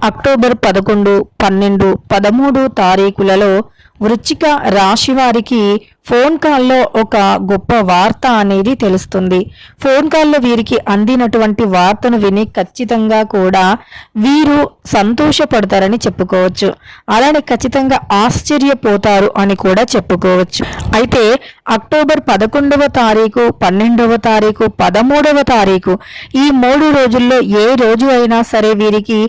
October 11, 12, 13 తారీఖులలో వృశ్చిక రాశి వారికి ఫోన్ కాల్లో ఒక గొప్ప వార్త అనేది తెలుస్తుంది. ఫోన్ కాల్లో వీరికి అందినటువంటి వార్తను విని ఖచ్చితంగా కూడా వీరు సంతోషపడతారని చెప్పుకోవచ్చు. అలానే ఖచ్చితంగా ఆశ్చర్యపోతారు అని కూడా చెప్పుకోవచ్చు. అయితే అక్టోబర్ 11వ తారీఖు, 12వ తారీఖు, 13వ తారీఖు ఈ 3 రోజుల్లో ఏ రోజు అయినా సరే వీరికి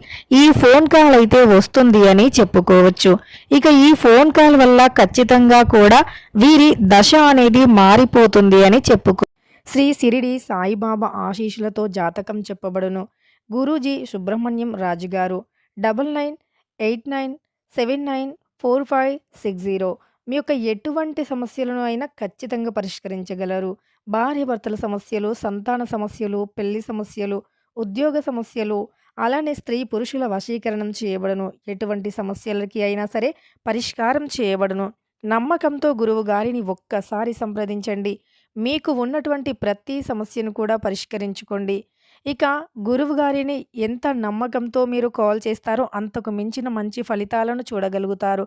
ఈ ఫోన్ కాల్ అయితే వస్తుంది అని చెప్పుకోవచ్చు. ఇక ఈ ఫోన్ కాల్ వల్ల ఖచ్చితంగా కూడా వీరి దశ అనేది మారిపోతుంది అని చెప్పుకో. శ్రీ సిరిడి సాయిబాబా ఆశీస్సులతో జాతకం చెప్పబడును. గురూజీ సుబ్రహ్మణ్యం రాజు గారు. 9989794560. మీ యొక్క ఎటువంటి సమస్యలను అయినా ఖచ్చితంగా పరిష్కరించగలరు. భార్యాభర్తల సమస్యలు, సంతాన సమస్యలు, పెళ్లి సమస్యలు, ఉద్యోగ సమస్యలు, అలానే స్త్రీ పురుషుల వశీకరణం చేయబడును. ఎటువంటి సమస్యలకి అయినా సరే పరిష్కారం చేయబడును. నమ్మకంతో గురువు గారిని ఒక్కసారి సంప్రదించండి. మీకు ఉన్నటువంటి ప్రతి సమస్యను కూడా పరిష్కరించుకోండి. ఇక గురువు గారిని ఎంత నమ్మకంతో మీరు కాల్ చేస్తారో అంతకు మించిన మంచి ఫలితాలను చూడగలుగుతారు.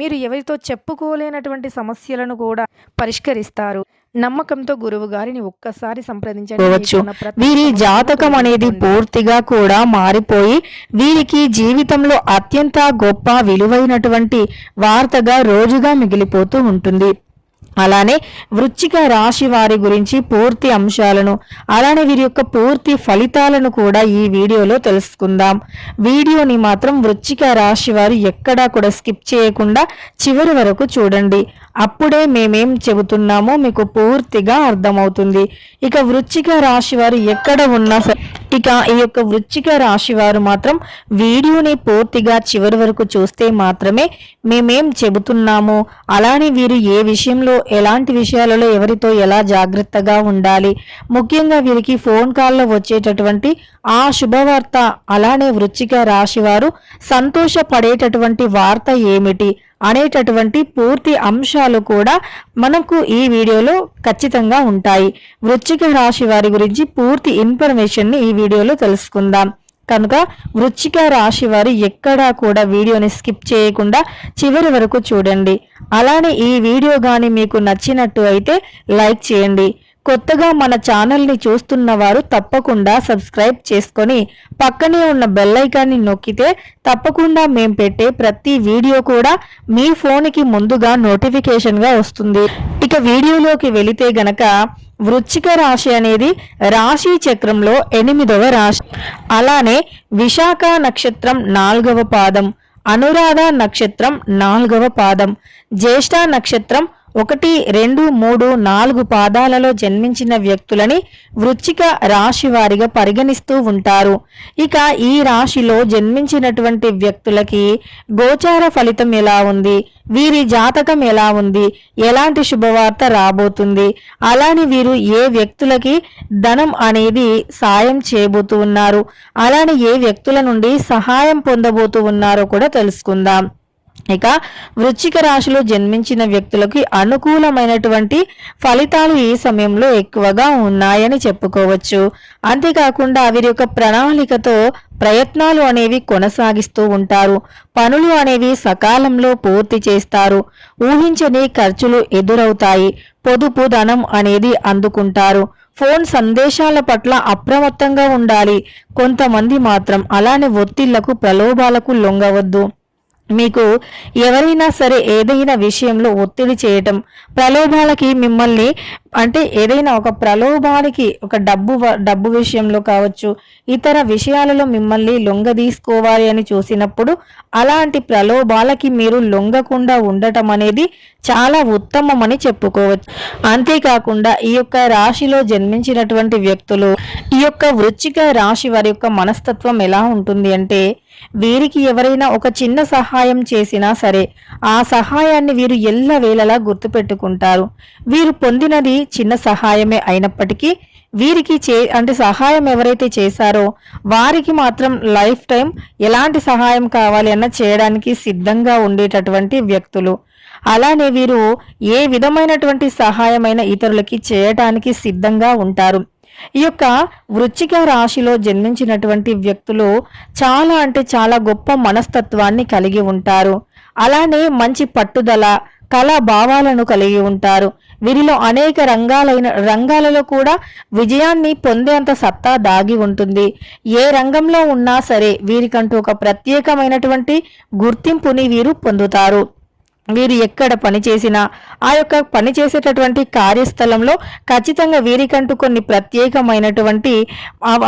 మీరు ఎవరితో చెప్పుకోలేనటువంటి సమస్యలను కూడా పరిష్కరిస్తారు. నమ్మకంతో గురువు గారిని ఒక్కసారి సంప్రదించవచ్చు. వీరి జాతకం అనేది పూర్తిగా కూడా మారిపోయి వీరికి జీవితంలో అత్యంత గొప్ప విలువైనటువంటి వార్తగా రోజుగా మిగిలిపోతూ ఉంటుంది. అలానే వృశ్చిక రాశి వారి గురించి పూర్తి అంశాలను, అలానే వీరి యొక్క పూర్తి ఫలితాలను కూడా ఈ వీడియోలో తెలుసుకుందాం. వీడియోని మాత్రం వృశ్చిక రాశి వారు ఎక్కడా కూడా స్కిప్ చేయకుండా చివరి వరకు చూడండి. అప్పుడే మేమేం చెబుతున్నామో మీకు పూర్తిగా అర్థమవుతుంది. ఇక వృశ్చిక రాశి వారు ఎక్కడ ఉన్నా ఇక ఈ యొక్క వృశ్చిక రాశి వారు మాత్రం వీడియోని పూర్తిగా చివరి వరకు చూస్తే మాత్రమే మేమేం చెబుతున్నామో, అలానే వీరు ఏ విషయంలో, ఎలాంటి విషయాలలో ఎవరితో ఎలా జాగ్రత్తగా ఉండాలి, ముఖ్యంగా వీరికి ఫోన్ కాల్లో వచ్చేటటువంటి ఆ శుభవార్త, అలానే వృశ్చిక రాశి వారు సంతోషపడేటటువంటి వార్త ఏమిటి అనేటటువంటి పూర్తి అంశాలు కూడా మనకు ఈ వీడియోలో ఖచ్చితంగా ఉంటాయి. వృశ్చిక రాశి వారి గురించి పూర్తి ఇన్ఫర్మేషన్ ని ఈ వీడియోలో తెలుసుకుందాం. కనుక వృశ్చిక రాశి వారు ఎక్కడా కూడా వీడియోని స్కిప్ చేయకుండా చివరి వరకు చూడండి. అలానే ఈ వీడియో గాని మీకు నచ్చినట్టు అయితే లైక్ చేయండి. కొత్తగా మన ఛానల్ని చూస్తున్న వారు తప్పకుండా సబ్స్క్రైబ్ చేసుకొని పక్కనే ఉన్న బెల్ ఐకాన్ని నొక్కితే తప్పకుండా మేము పెట్టే ప్రతి వీడియో కూడా మీ ఫోన్కి ముందుగా నోటిఫికేషన్గా వస్తుంది. ఇక వీడియోలోకి వెళితే గనక వృశ్చిక రాశి అనేది రాశి చక్రంలో 8వ రాశి. అలానే విశాఖ నక్షత్రం 4వ పాదం, అనురాధ నక్షత్రం 4వ పాదం, జ్యేష్ఠ నక్షత్రం 1, 2, 3, 4 పాదాలలో జన్మించిన వ్యక్తులని వృశ్చిక రాశి వారిగా పరిగణిస్తూ ఉంటారు. ఇక ఈ రాశిలో జన్మించినటువంటి వ్యక్తులకి గోచార ఫలితం ఎలా ఉంది, వీరి జాతకం ఎలా ఉంది, ఎలాంటి శుభవార్త రాబోతుంది, అలానే వీరు ఏ వ్యక్తులకి ధనం అనేది సాయం చేయబోతూ ఉన్నారు, అలానే ఏ వ్యక్తుల నుండి సహాయం పొందబోతూ ఉన్నారో కూడా తెలుసుకుందాం. ఇక వృశ్చిక రాశిలో జన్మించిన వ్యక్తులకి అనుకూలమైనటువంటి ఫలితాలు ఈ సమయంలో ఎక్కువగా ఉన్నాయని చెప్పుకోవచ్చు. అంతేకాకుండా వీరి యొక్క ప్రణాళికతో ప్రయత్నాలు అనేవి కొనసాగిస్తూ ఉంటారు. పనులు అనేవి సకాలంలో పూర్తి చేస్తారు. ఊహించని ఖర్చులు ఎదురవుతాయి. పొదుపు ధనం అనేది అందుకుంటారు. ఫోన్ సందేశాల పట్ల అప్రమత్తంగా ఉండాలి. కొంతమంది మాత్రం అలానే ఒత్తిళ్లకు, ప్రలోభాలకు లొంగవద్దు. మీకు ఎవరైనా సరే ఏదైనా విషయంలో ఒత్తిడి చేయటం, ప్రలోభాలకి మిమ్మల్ని అంటే ఏదైనా ఒక ప్రలోభానికి, ఒక డబ్బు విషయంలో కావచ్చు, ఇతర విషయాలలో మిమ్మల్ని లొంగ తీసుకోవాలి అని చూసినప్పుడు అలాంటి ప్రలోభాలకి మీరు లొంగకుండా ఉండటం అనేది చాలా ఉత్తమమని చెప్పుకోవచ్చు. అంతేకాకుండా ఈ యొక్క రాశిలో జన్మించినటువంటి వ్యక్తులు, ఈ యొక్క వృశ్చిక రాశి వారి యొక్క మనస్తత్వం ఎలా ఉంటుంది అంటే, వీరికి ఎవరైనా ఒక చిన్న సహాయం చేసినా సరే ఆ సహాయాన్ని వీరు ఎల్లవేళలా గుర్తుపెట్టుకుంటారు. వీరు పొందినది చిన్న సహాయమే అయినప్పటికీ వీరికి సహాయం ఎవరైతే చేశారో వారికి మాత్రం లైఫ్ టైం ఎలాంటి సహాయం కావాలి అన్న చేయడానికి సిద్ధంగా ఉండేటటువంటి వ్యక్తులు. అలానే వీరు ఏ విధమైనటువంటి సహాయమైన ఇతరులకి చేయటానికి సిద్ధంగా ఉంటారు. ఈ యొక్క వృశ్చిక రాశిలో జన్మించినటువంటి వ్యక్తులు చాలా అంటే చాలా గొప్ప మనస్తత్వాన్ని కలిగి ఉంటారు. అలానే మంచి పట్టుదల, కళా భావాలను కలిగి ఉంటారు. వీరిలో అనేక రంగాలలో కూడా విజయాన్ని పొందేంత సత్తా దాగి ఉంటుంది. ఏ రంగంలో ఉన్నా సరే వీరికంటూ ఒక ప్రత్యేకమైనటువంటి గుర్తింపుని వీరు పొందుతారు. వీరు ఎక్కడ పని చేసినా ఆ యొక్క పని చేసేటటువంటి కార్యస్థలంలో ఖచ్చితంగా వీరికంటూ కొన్ని ప్రత్యేకమైనటువంటి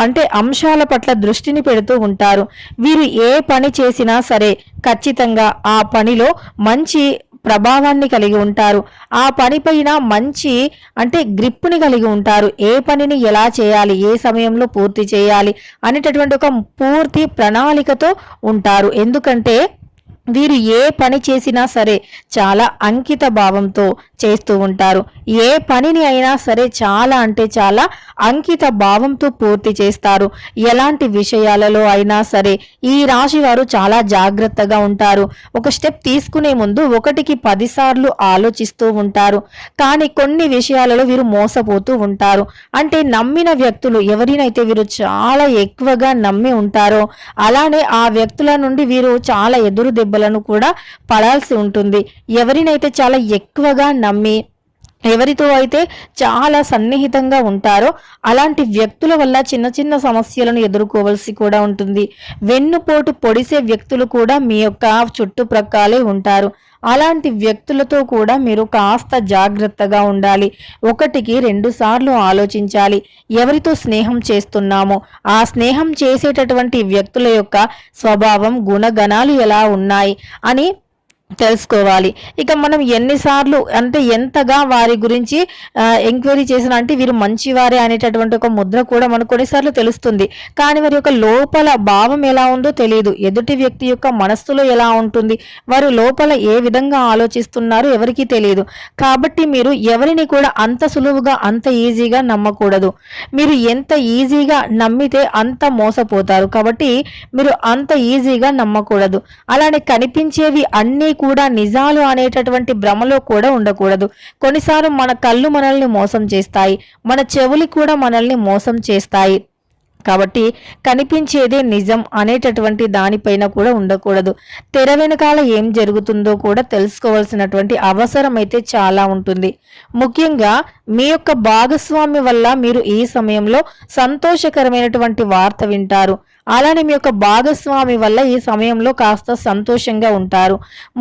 అంటే అంశాల పట్ల దృష్టిని పెడుతూ ఉంటారు. వీరు ఏ పని చేసినా సరే ఖచ్చితంగా ఆ పనిలో మంచి ప్రభావాన్ని కలిగి ఉంటారు. ఆ పనిపైన మంచి అంటే గ్రిప్పుని కలిగి ఉంటారు. ఏ పనిని ఎలా చేయాలి, ఏ సమయంలో పూర్తి చేయాలి అనేటటువంటి ఒక పూర్తి ప్రణాళికతో ఉంటారు. ఎందుకంటే వీరు ఏ పని చేసినా సరే చాలా అంకిత భావంతో చేస్తూ ఉంటారు. ఏ పనిని అయినా సరే చాలా అంటే చాలా అంకిత భావంతో పూర్తి చేస్తారు. ఎలాంటి విషయాలలో అయినా సరే ఈ రాశి వారు చాలా జాగ్రత్తగా ఉంటారు. ఒక స్టెప్ తీసుకునే ముందు 1కి 10 సార్లు ఆలోచిస్తూ ఉంటారు. కానీ కొన్ని విషయాలలో వీరు మోసపోతూ ఉంటారు. అంటే నమ్మిన వ్యక్తులు ఎవరినైతే వీరు చాలా ఎక్కువగా నమ్మి ఉంటారో అలానే ఆ వ్యక్తుల నుండి వీరు చాలా ఎదురు దెబ్బలను కూడా పడాల్సి ఉంటుంది. ఎవరినైతే చాలా ఎక్కువగా నమ్మి ఎవరితో అయితే చాలా సన్నిహితంగా ఉంటారో అలాంటి వ్యక్తుల వల్ల చిన్న చిన్న సమస్యలను ఎదుర్కోవాల్సి కూడా ఉంటుంది. వెన్నుపోటు పొడిసే వ్యక్తులు కూడా మీ యొక్క చుట్టుప్రక్కలే ఉంటారు. అలాంటి వ్యక్తులతో కూడా మీరు కాస్త జాగ్రత్తగా ఉండాలి. 1కి 2 సార్లు ఆలోచించాలి. ఎవరితో స్నేహం చేస్తున్నామో ఆ స్నేహం చేసేటటువంటి వ్యక్తుల యొక్క స్వభావం, గుణగణాలు ఎలా ఉన్నాయి అని తెలుసుకోవాలి. ఇక మనం ఎన్నిసార్లు అంటే ఎంతగా వారి గురించి ఎంక్వైరీ చేసిన అంటే వీరు మంచివారే అనేటటువంటి ఒక ముద్ర కూడా మనకు కొన్నిసార్లు తెలుస్తుంది. కానీ వారి యొక్క లోపల భావం ఎలా ఉందో తెలియదు. ఎదుటి వ్యక్తి యొక్క మనస్సులో ఎలా ఉంటుంది, వారు లోపల ఏ విధంగా ఆలోచిస్తున్నారు ఎవరికీ తెలియదు. కాబట్టి మీరు ఎవరిని కూడా అంత సులువుగా అంత ఈజీగా నమ్మకూడదు. మీరు ఎంత ఈజీగా నమ్మితే అంత మోసపోతారు. కాబట్టి మీరు అంత ఈజీగా నమ్మకూడదు. అలానే కనిపించేవి అన్నీ కూడా నిజాలు అనేటటువంటి భ్రమలో కూడా ఉండకూడదు. కొన్నిసార్లు మన కళ్ళు మనల్ని మోసం చేస్తాయి, మన చెవులు కూడా మనల్ని మోసం చేస్తాయి. కాబట్టి కనిపించేదే నిజం అనేటటువంటి దానిపైన కూడా ఉండకూడదు. తెర వెనకాల ఏం జరుగుతుందో కూడా తెలుసుకోవాల్సినటువంటి అవసరం అయితే చాలా ఉంటుంది. ముఖ్యంగా మీ యొక్క భాగస్వామి వల్ల మీరు ఈ సమయంలో సంతోషకరమైనటువంటి వార్త వింటారు. అలానే మీ యొక్క భాగస్వామి వల్ల ఈ సమయంలో కాస్త సంతోషంగా ఉంటారు.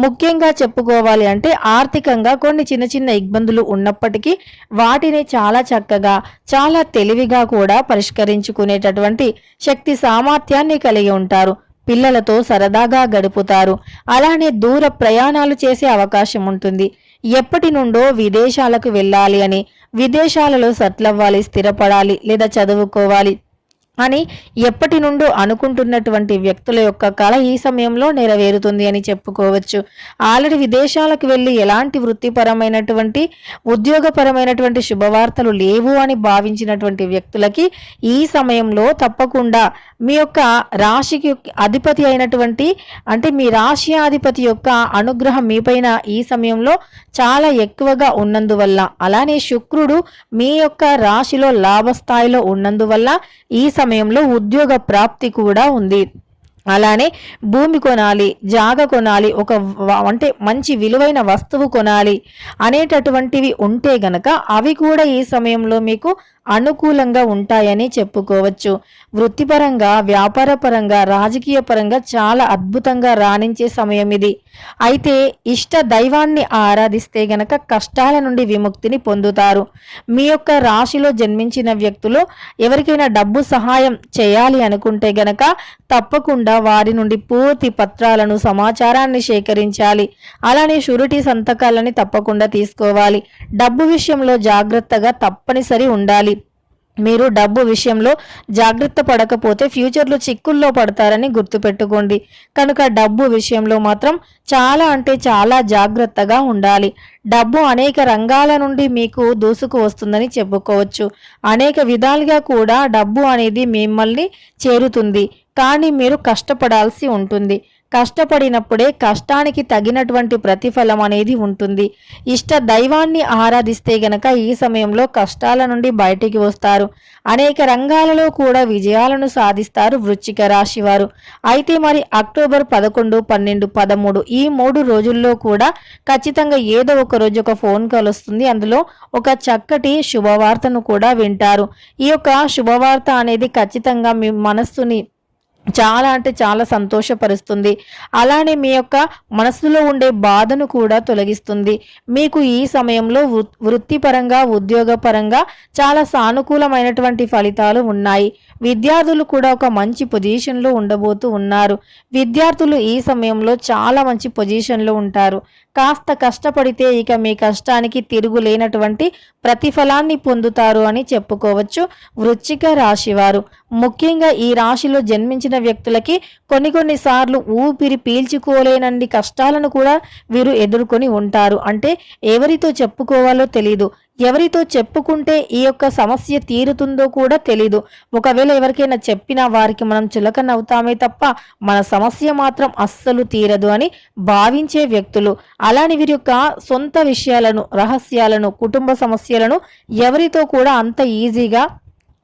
ముఖ్యంగా చెప్పుకోవాలి అంటే ఆర్థికంగా కొన్ని చిన్న చిన్న ఇబ్బందులు ఉన్నప్పటికీ వాటిని చాలా చక్కగా చాలా తెలివిగా కూడా పరిష్కరించుకునేటటువంటి శక్తి సామర్థ్యాన్ని కలిగి ఉంటారు. పిల్లలతో సరదాగా గడుపుతారు. అలానే దూర ప్రయాణాలు చేసే అవకాశం ఉంటుంది. ఎప్పటి నుండో విదేశాలకు వెళ్ళాలి అని, విదేశాలలో సెటిల్ అవ్వాలి, స్థిరపడాలి లేదా చదువుకోవాలి అని ఎప్పటి నుండో అనుకుంటున్నటువంటి వ్యక్తుల యొక్క కళ ఈ సమయంలో నెరవేరుతుంది అని చెప్పుకోవచ్చు. ఆల్రెడీ విదేశాలకు వెళ్ళి ఎలాంటి వృత్తిపరమైనటువంటి ఉద్యోగపరమైనటువంటి శుభవార్తలు లేవు అని భావించినటువంటి వ్యక్తులకి ఈ సమయంలో తప్పకుండా మీ యొక్క రాశికి అధిపతి అయినటువంటి అంటే మీ రాశి యొక్క అనుగ్రహం మీపైన ఈ సమయంలో చాలా ఎక్కువగా ఉన్నందువల్ల, అలానే శుక్రుడు మీ యొక్క రాశిలో లాభస్థాయిలో ఉన్నందువల్ల ఈ సమయంలో ఉద్యోగ ప్రాప్తి కూడా ఉంది. అలానే భూమి కొనాలి, జాగ కొనాలి, అంటే మంచి విలువైన వస్తువు కొనాలి అనేటటువంటివి ఉంటే గనక అవి కూడా ఈ సమయంలో మీకు అనుకూలంగా ఉంటాయని చెప్పుకోవచ్చు. వృత్తిపరంగా, వ్యాపార పరంగా, రాజకీయ పరంగా చాలా అద్భుతంగా రాణించే సమయం ఇది. అయితే ఇష్ట దైవాన్ని ఆరాధిస్తే గనక కష్టాల నుండి విముక్తిని పొందుతారు. మీ యొక్క రాశిలో జన్మించిన వ్యక్తులు ఎవరికైనా డబ్బు సహాయం చేయాలి అనుకుంటే గనక తప్పకుండా వారి నుండి పూర్తి పత్రాలను, సమాచారాన్ని సేకరించాలి. అలానే షూరిటీ సంతకాలని తప్పకుండా తీసుకోవాలి. డబ్బు విషయంలో జాగ్రత్తగా తప్పనిసరి ఉండాలి. మీరు డబ్బు విషయంలో జాగ్రత్త పడకపోతే ఫ్యూచర్లో చిక్కుల్లో పడతారని గుర్తుపెట్టుకోండి. కనుక డబ్బు విషయంలో మాత్రం చాలా అంటే చాలా జాగ్రత్తగా ఉండాలి. డబ్బు అనేక రంగాల నుండి మీకు దూసుకు వస్తుందని చెప్పుకోవచ్చు. అనేక విధాలుగా కూడా డబ్బు అనేది మిమ్మల్ని చేరుతుంది. కానీ మీరు కష్టపడాల్సి ఉంటుంది. కష్టపడినప్పుడే కష్టానికి తగినటువంటి ప్రతిఫలం అనేది ఉంటుంది. ఇష్ట దైవాన్ని ఆరాధిస్తే గనక ఈ సమయంలో కష్టాల నుండి బయటికి వస్తారు. అనేక రంగాలలో కూడా విజయాలను సాధిస్తారు వృశ్చిక రాశి వారు. అయితే మరి అక్టోబర్ 11, 12, 13 ఈ 3 రోజుల్లో కూడా ఖచ్చితంగా ఏదో ఒక రోజు ఒక ఫోన్ కాల్ వస్తుంది. అందులో ఒక చక్కటి శుభవార్తను కూడా వింటారు. ఈ యొక్క శుభవార్త అనేది ఖచ్చితంగా మీ మనస్సుని చాలా అంటే చాలా సంతోషపరుస్తుంది. అలానే మీ యొక్క మనసులో ఉండే బాధను కూడా తొలగిస్తుంది. మీకు ఈ సమయంలో వృత్తిపరంగా ఉద్యోగపరంగా చాలా సానుకూలమైనటువంటి ఫలితాలు ఉన్నాయి. విద్యార్థులు కూడా ఒక మంచి పొజిషన్లో ఉండబోతూ ఉన్నారు. విద్యార్థులు ఈ సమయంలో చాలా మంచి పొజిషన్లో ఉంటారు. కాస్త కష్టపడితే ఇక మీ కష్టానికి తిరుగులేనటువంటి ప్రతిఫలాన్ని పొందుతారు అని చెప్పుకోవచ్చు వృశ్చిక రాశి వారు. ముఖ్యంగా ఈ రాశిలో జన్మించిన వ్యక్తులకి కొన్నిసార్లు ఊపిరి పీల్చుకోలేనండి కష్టాలను కూడా వీరు ఎదుర్కొని ఉంటారు. అంటే ఎవరితో చెప్పుకోవాలో తెలీదు. ఎవరితో చెప్పుకుంటే ఈ యొక్క సమస్య తీరుతుందో కూడా తెలీదు. ఒకవేళ ఎవరికైనా చెప్పినా వారికి మనం చులకనవుతామే తప్ప మన సమస్య మాత్రం అస్సలు తీరదు అని భావించే వ్యక్తులు. అలాని వీరి యొక్క సొంత విషయాలను, రహస్యాలను, కుటుంబ సమస్యలను ఎవరితో కూడా అంత ఈజీగా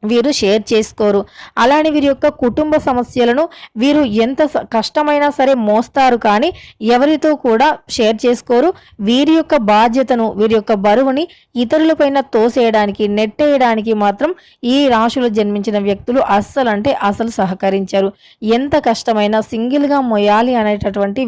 వీరు షేర్ చేసుకోరు. అలానే వీరి యొక్క కుటుంబ సమస్యలను వీరు ఎంత కష్టమైనా సరే మోస్తారు, కానీ ఎవరితో కూడా షేర్ చేసుకోరు. వీరి యొక్క బాధ్యతను, వీరి యొక్క బరువుని ఇతరులపైన తోసేయడానికి, నెట్టేయడానికి మాత్రం ఈ రాశిలో జన్మించిన వ్యక్తులు అస్సలు సహకరించరు. ఎంత కష్టమైనా సింగిల్గా మొయ్యాలి అనేటటువంటి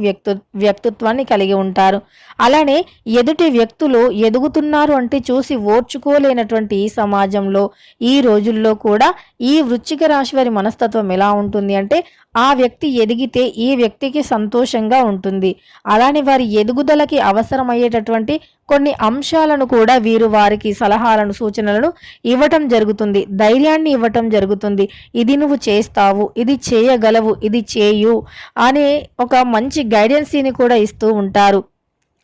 వ్యక్తిత్వాన్ని కలిగి ఉంటారు. అలానే ఎదుటి వ్యక్తులు ఎదుగుతున్నారు అంటే చూసి ఓర్చుకోలేనటువంటి ఈ సమాజంలో, ఈ రోజుల్లో కూడా ఈ వృశ్చిక రాశి వారి మనస్తత్వం ఎలా ఉంటుంది అంటే ఆ వ్యక్తి ఎదిగితే ఈ వ్యక్తికి సంతోషంగా ఉంటుంది. అలానే వారి ఎదుగుదలకి అవసరమయ్యేటటువంటి కొన్ని అంశాలను కూడా వీరు వారికి సలహాలను, సూచనలను ఇవ్వటం జరుగుతుంది. ధైర్యాన్ని ఇవ్వటం జరుగుతుంది. ఇది నువ్వు చేస్తావు, ఇది చేయగలవు, ఇది చేయు అనే ఒక మంచి గైడెన్సీని కూడా ఇస్తూ ఉంటారు.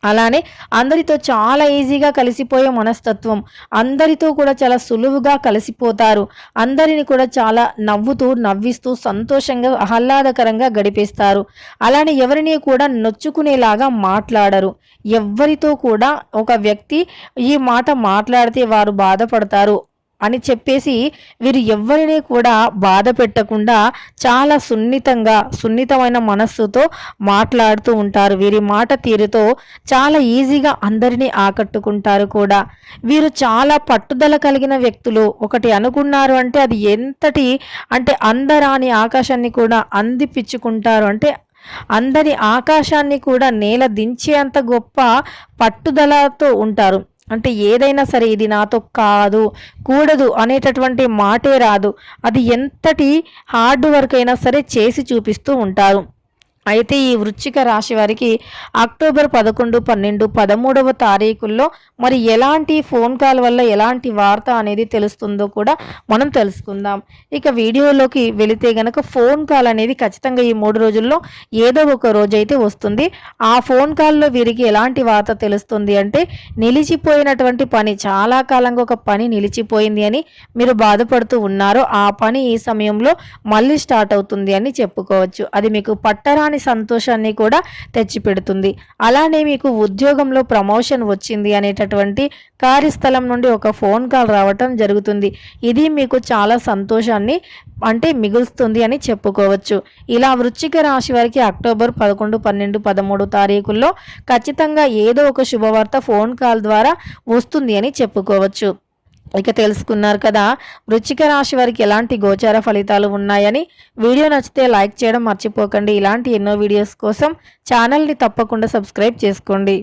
అలానే అందరితో చాలా ఈజీగా కలిసిపోయే మనస్తత్వం. అందరితో కూడా చాలా సులువుగా కలిసిపోతారు. అందరిని కూడా చాలా నవ్విస్తూ సంతోషంగా ఆహ్లాదకరంగా గడిపేస్తారు. అలానే ఎవరిని కూడా నొచ్చుకునేలాగా మాట్లాడరు. ఎవ్వరితో కూడా ఒక వ్యక్తి ఈ మాట మాట్లాడితే వారు బాధపడతారు అని చెప్పేసి వీరు ఎవ్వరిని కూడా బాధ పెట్టకుండా చాలా సున్నితమైన మనస్సుతో మాట్లాడుతూ ఉంటారు. వీరి మాట తీరుతో చాలా ఈజీగా అందరినీ ఆకట్టుకుంటారు కూడా. వీరు చాలా పట్టుదల కలిగిన వ్యక్తులు. ఒకటి అనుకున్నారు అంటే అది ఎంతటి అంటే అందరాని ఆకాశాన్ని కూడా అందిపించుకుంటారు. అంటే అందరి ఆకాశాన్ని కూడా నేల దించేంత గొప్ప పట్టుదలతో ఉంటారు. అంటే ఏదైనా సరే ఇది నాతో కాదు, కూడదు అనేటటువంటి మాటే రాదు. అది ఎంతటి హార్డ్ వర్క్ అయినా సరే చేసి చూపిస్తూ ఉంటారు. అయితే ఈ వృశ్చిక రాశి వారికి అక్టోబర్ 11, 12, 13వ తారీఖుల్లో మరి ఎలాంటి ఫోన్ కాల్ వల్ల ఎలాంటి వార్త అనేది తెలుస్తుందో కూడా మనం తెలుసుకుందాం. ఇక వీడియోలోకి వెళితే గనక ఫోన్ కాల్ అనేది ఖచ్చితంగా ఈ 3 రోజుల్లో ఏదో ఒక రోజు అయితే వస్తుంది. ఆ ఫోన్ కాల్లో వీరికి ఎలాంటి వార్త తెలుస్తుంది అంటే నిలిచిపోయినటువంటి పని, చాలా కాలంగా ఒక పని నిలిచిపోయింది అని మీరు బాధపడుతూ ఉన్నారో ఆ పని ఈ సమయంలో మళ్ళీ స్టార్ట్ అవుతుంది అని చెప్పుకోవచ్చు. అది మీకు పట్టరాని సంతోషాన్ని కూడా తెచ్చిపెడుతుంది. అలానే మీకు ఉద్యోగంలో ప్రమోషన్ వచ్చింది అనేటటువంటి కార్యస్థలం నుండి ఒక ఫోన్ కాల్ రావటం జరుగుతుంది. ఇది మీకు చాలా సంతోషాన్ని అంటే మిగులుస్తుంది అని చెప్పుకోవచ్చు. ఇలా వృశ్చిక రాశి వారికి అక్టోబర్ 11, 12, 13 తారీఖుల్లో ఖచ్చితంగా ఏదో ఒక శుభవార్త ఫోన్ కాల్ ద్వారా వస్తుంది అని చెప్పుకోవచ్చు. ఇక తెలుసుకున్నారు కదా వృశ్చిక రాశి వారికి ఎలాంటి గోచార ఫలితాలు ఉన్నాయని. వీడియో నచ్చితే లైక్ చేయడం మర్చిపోకండి. ఇలాంటి ఎన్నో వీడియోస్ కోసం ఛానల్ని తప్పకుండా సబ్స్క్రైబ్ చేసుకోండి.